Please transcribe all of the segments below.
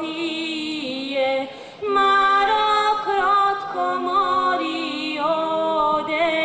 pije, Maro krotko mori odenje.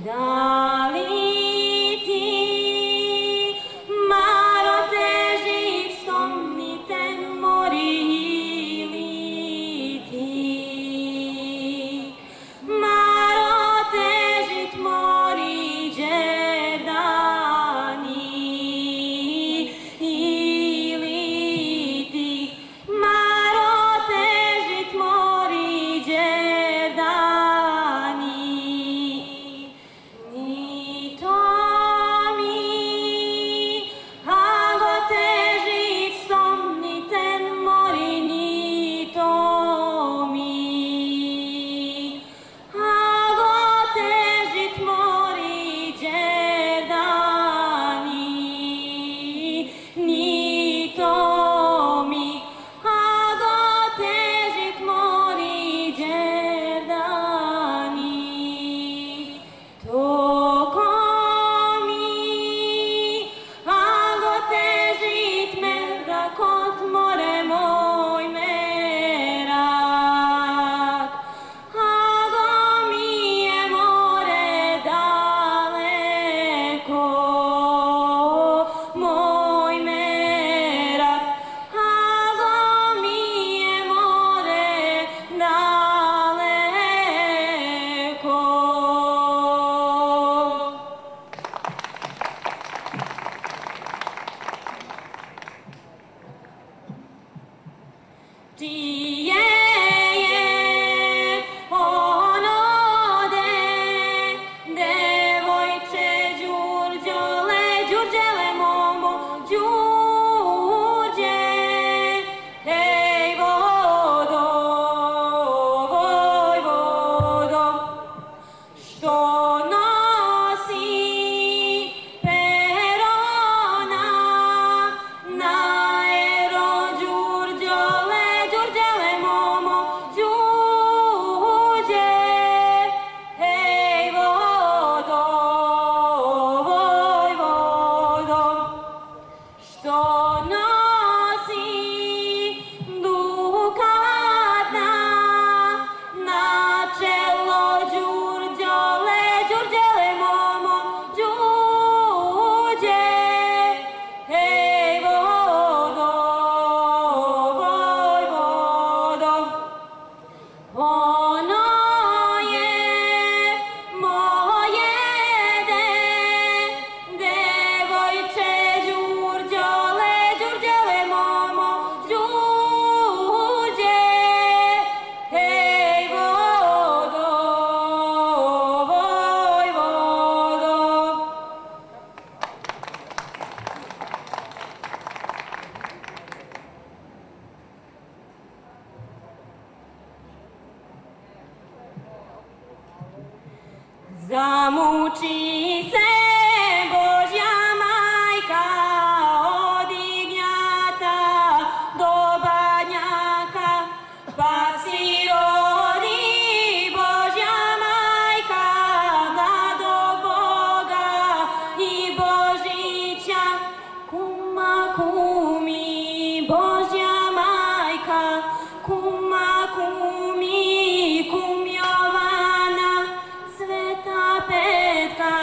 Da li ti, Maro, teži somniten mori ili ti? Maro, težit mori đerdani ili ti? Maro, težit mori đerdani. Ni to mi, ago težit somniten mori, ni to mi. Ago težit mori đerdani, ni to mi. Ago težit mori đerdani, toko mi. Ago težit merak od more moj merak. Ago mi je more daleko, moj merak. Ago mi je more daleko. Čije je onode, devojče Đurđole, Đurđele momo, Đurđe, hej vodo, vojvodo, što nosi perona na ero Đurđole, Đurđele momo, Đurđe, hej vodo, vojvodo, što nosi dukatna na čelo Đurđole, Đurđele momo, Đurđe, hej vodo, vojvodo. Ono je moje devojče Đurđole, Đurđele momo, Đurđe, hej vodo, vojvodo. Zamuči se Božja majka od ignjata do badnjaka, pa si rodi Božja majka do Boga i Božića. Kuma kumi Božja majka, kuma kumi, kum Jovana, Sveta Petka,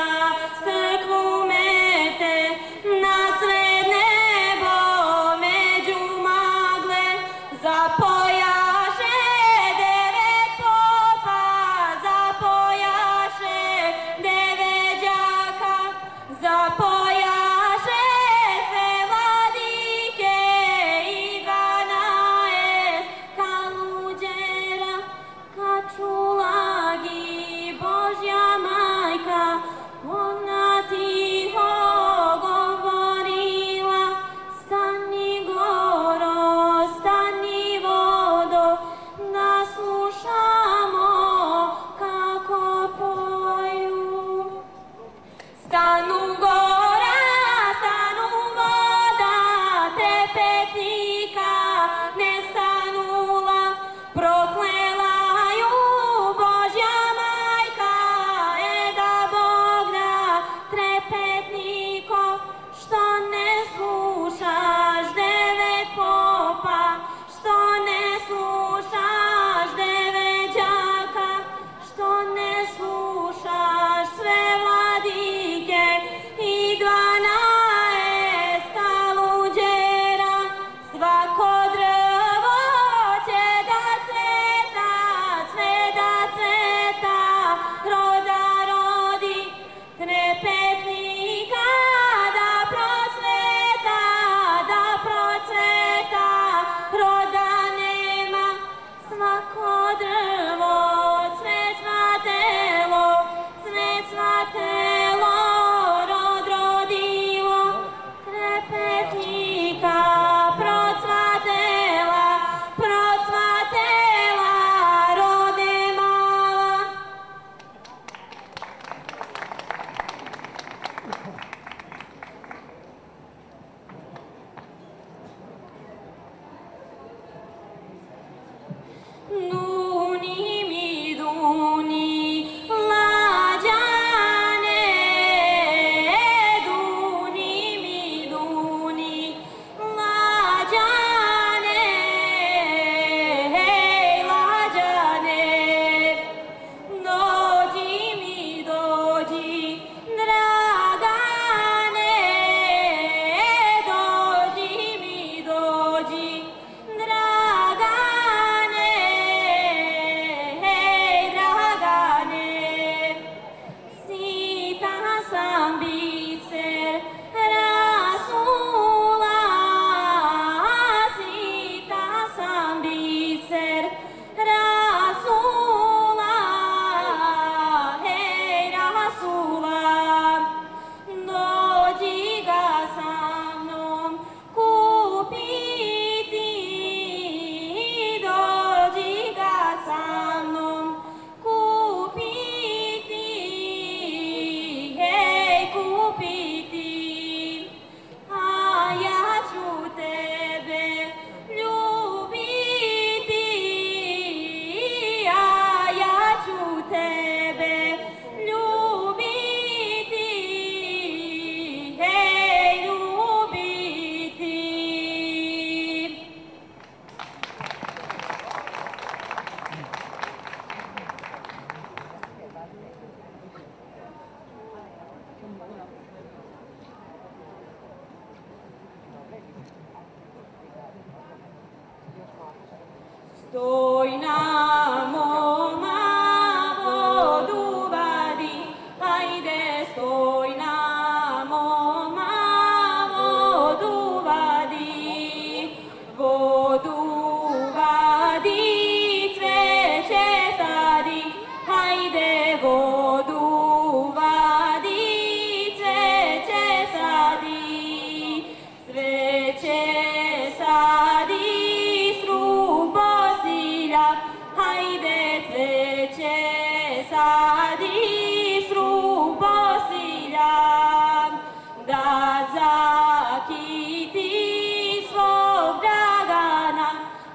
Stoj namo vodu vadi, hajde stoj namo vodu vadi, vodu vadi, cveće sadi, hajde vodu vadi, cveće sadi, cveće sadi, strup posilja, hajde cveće sadi, strup posilja, da zakiti svog Dragana,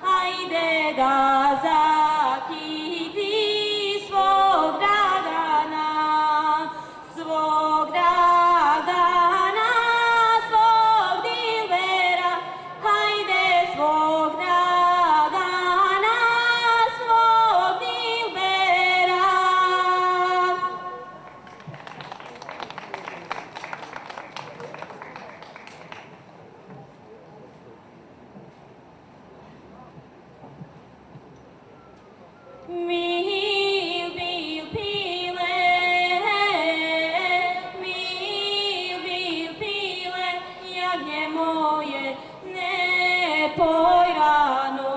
hajde da zakiti svog Dragana, svog Dragana, svog Dilbera, hajde svog Dragana, svog Dilbera. Mil bil pile, jagnje moje, ne poj rano,